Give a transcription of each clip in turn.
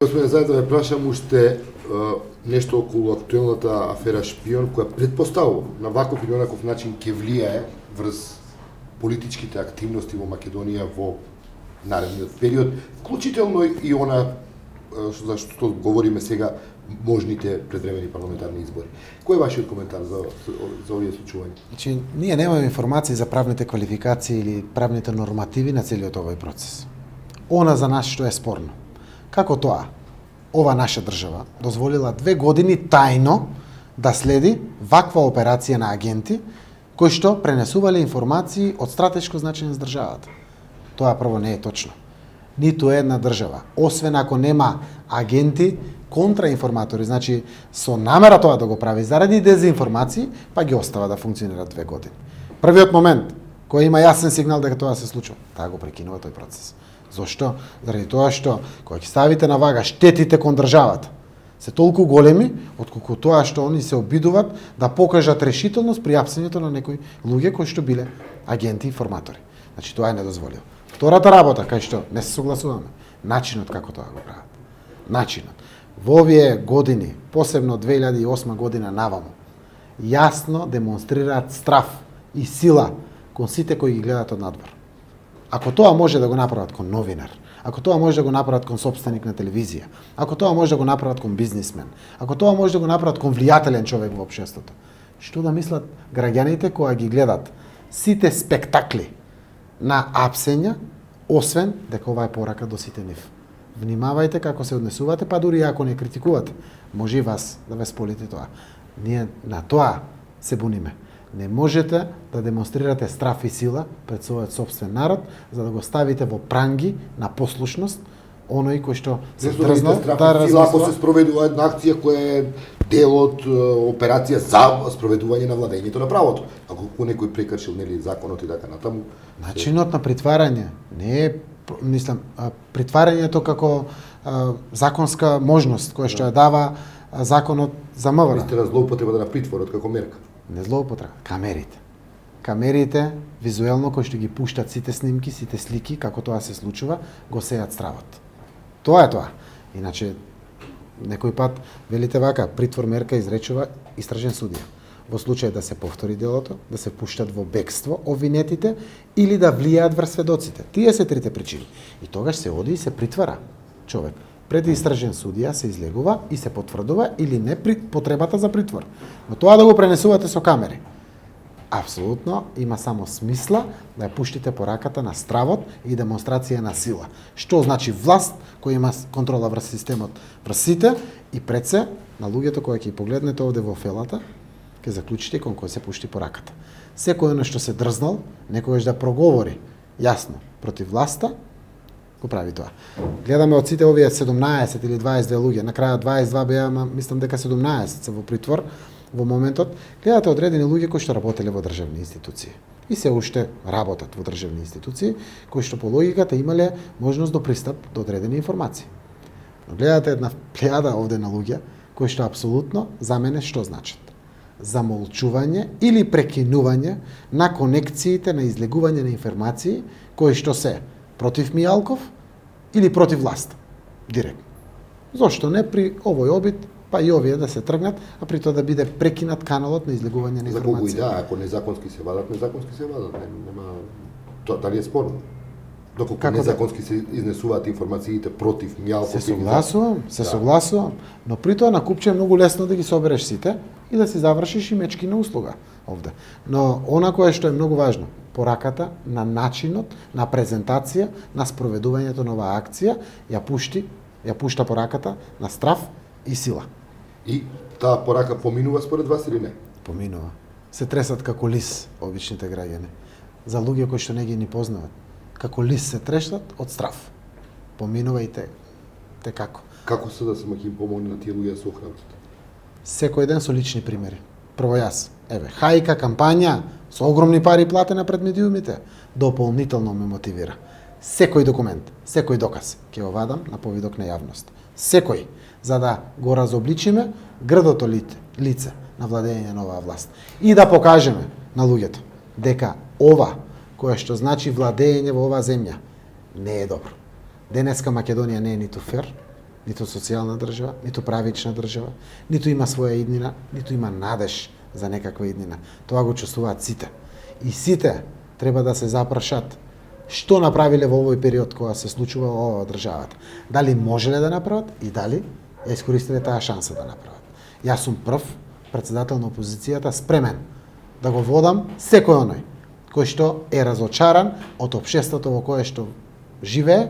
Господине, заедно да ве прашам уште нешто околу актуелната афера Шпион, која предпоставува на ваков или онаков начин ќе влијае врз политичките активности во Македонија во наредниот период, вклучително и она за што говориме сега, можните предвремени парламентарни избори. Кој е вашиот коментар за овие случувања? Значи, ние немаме информации за правните квалификации или правните нормативи на целиот овој процес. Она за нас што е спорно. Како тоа, ова наша држава дозволила 2 години тајно да следи ваква операција на агенти кои што пренесувале информации од стратешко значење за државата. Тоа прво не е точно. Ниту една држава, освен ако нема агенти, контраинформатори, значи со намера тоа да го прави заради дезинформации, па ги остава да функционира 2 години. Првиот момент кој има јасен сигнал дека тоа се случува, таа го прекинува тој процес. Зошто? Заради тоа што кога ќе ставите на вага штетите кон државата се толку големи отколку тоа што они се обидуваат да покажат решителност при апсењето на некои луѓе кои што биле агенти и информатори. Значи тоа е недозволено. Втората работа кај што не се согласуваме, начинот како тоа го прават. Начинот. Во овие години, посебно 2008 година наваму, јасно демонстрираат страв и сила кон сите кои ги гледаат од надвор. Ако тоа може да го направат кон новинар, ако тоа може да го направат кон сопственик на телевизија, ако тоа може да го направат кон бизнисмен, ако тоа може да го направат кон влијателен човек во општеството, што да мислат граѓаните кои ги гледат сите спектакли на апсења, освен дека ова е порака до сите нив. Внимавајте како се однесувате, па дури ако не критикувате, може и вас да ве сполити тоа. Ние на тоа се буниме. Не можете да демонстрирате страв и сила пред својот собствен народ, за да го ставите во пранги на послушност, оној кој што се дрзнал да размислува. Ако се спроведува една акција која е дел од операција за спроведување на владењето на правото. Ако некој прекршил нели законот и така натаму. Начинот на притварање не е, мислам, притварањето како законска можност која што ја дава законот за МВР. Мислите на злоупотребата на притворот како мерка? Не злоупотреба, камерите. Камерите, визуелно, кои што ги пуштат сите снимки, сите слики, како тоа се случува, го сејат стравот. Тоа е тоа. Иначе, некој пат, велите вака, притвор мерка изречува истражен судија. Во случај да се повтори делото, да се пуштат во бегство обвинетите или да влијаат врз сведоците. Тие се трите причини. И тогаш се оди и се притвара човек. Пред истражен судија се излегува и се потврдува или не потребата за притвор. Но тоа да го пренесувате со камери, апсолутно има само смисла да ја пуштите пораката на стравот и демонстрација на сила. Што значи власт која има контрола врз системот, врз сите и пред се на луѓето кои ќе погледнете овде во фелата, ќе заклучите кон кој се пушти пораката. Секој оној што се дрзнал, некогаш да проговори јасно против власта, го прави тоа. Гледаме од сите овие 17 или 22 луѓе, на крајот 22 беа, мислам дека 17 се во притвор во моментот, гледате одредени луѓе кои што работеле во државни институции и се уште работат во државни институции, кои што по логиката имале можност до пристап до одредени информации. Но гледате една плејада овде на луѓе кои што апсолутно за мене што значат? Замолчување или прекинување на конекциите на излегување на информации кои што се против Мијалков или против власт, директно. Зошто не при овој обид, па и овие да се тргнат, а при тоа да биде прекинат каналот на излегување на информација. За кого и да, ако незаконски се вадат, нема тоа дали е спорно. Доколку како незаконски се изнесуваат информациите против Мијалков. Се согласувам, но при тоа на купче е многу лесно да ги собереш сите и да си завршиш и мечкина услуга овде. Но она кое што е многу важно, пораката на начинот на презентација на спроведувањето на оваа акција ја пушта пораката на страв и сила. И таа порака поминува според вас или не? Поминува. Се тресат како лис обичните граѓани. За луѓе кои што не ги ни познават, како лис се трешат од страв. Поминува и те како. Како се да се им помогне на тие луѓе да се охрабрат? Секој ден со лични примери. Прво јас, хајка, кампања, со огромни пари платена пред медиумите, дополнително ме мотивира. Секој документ, секој доказ ќе го вадам на повидок на јавност. Секој, за да го разобличиме грдото лице на владење на оваа власт. И да покажеме на луѓето дека ова, кое што значи владење во оваа земја, не е добро. Денеска Македонија не е ниту фер, ниту социјална држава, ниту правична држава, ниту има своја иднина, ниту има надеж за некаква иднина. Тоа го чувствуваат сите. И сите треба да се запрашат што направиле во овој период кога се случува ова државата. Дали можеле да направат и дали ја искористиле таа шанса да направат. Јас сум прв претседател на опозицијата спремен да го водам секој оној кој што е разочаран од општеството во кое што живее,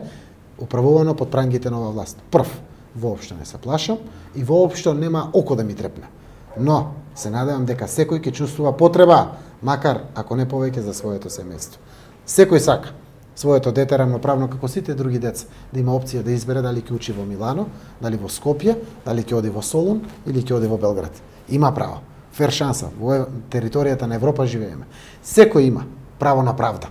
управувано под прангите на оваа власт. Прв, воопшто не се плашам и воопшто нема око да ми трепне. Но се надевам дека секој ќе чувствува потреба, макар ако не повеќе, за своето семејство. Секој сака своето дете рамноправно како сите други деца да има опција да избере дали ќе учи во Милано, дали во Скопје, дали ќе оди во Солун или ќе оди во Белград. Има право. Фер шанса. Во територијата на Европа живееме. Секој има право на правда,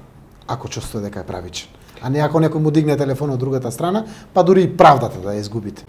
ако чувствува дека е правичен. А не ако некој му дигне телефон од другата страна, па дури и правдата да ја изгубите.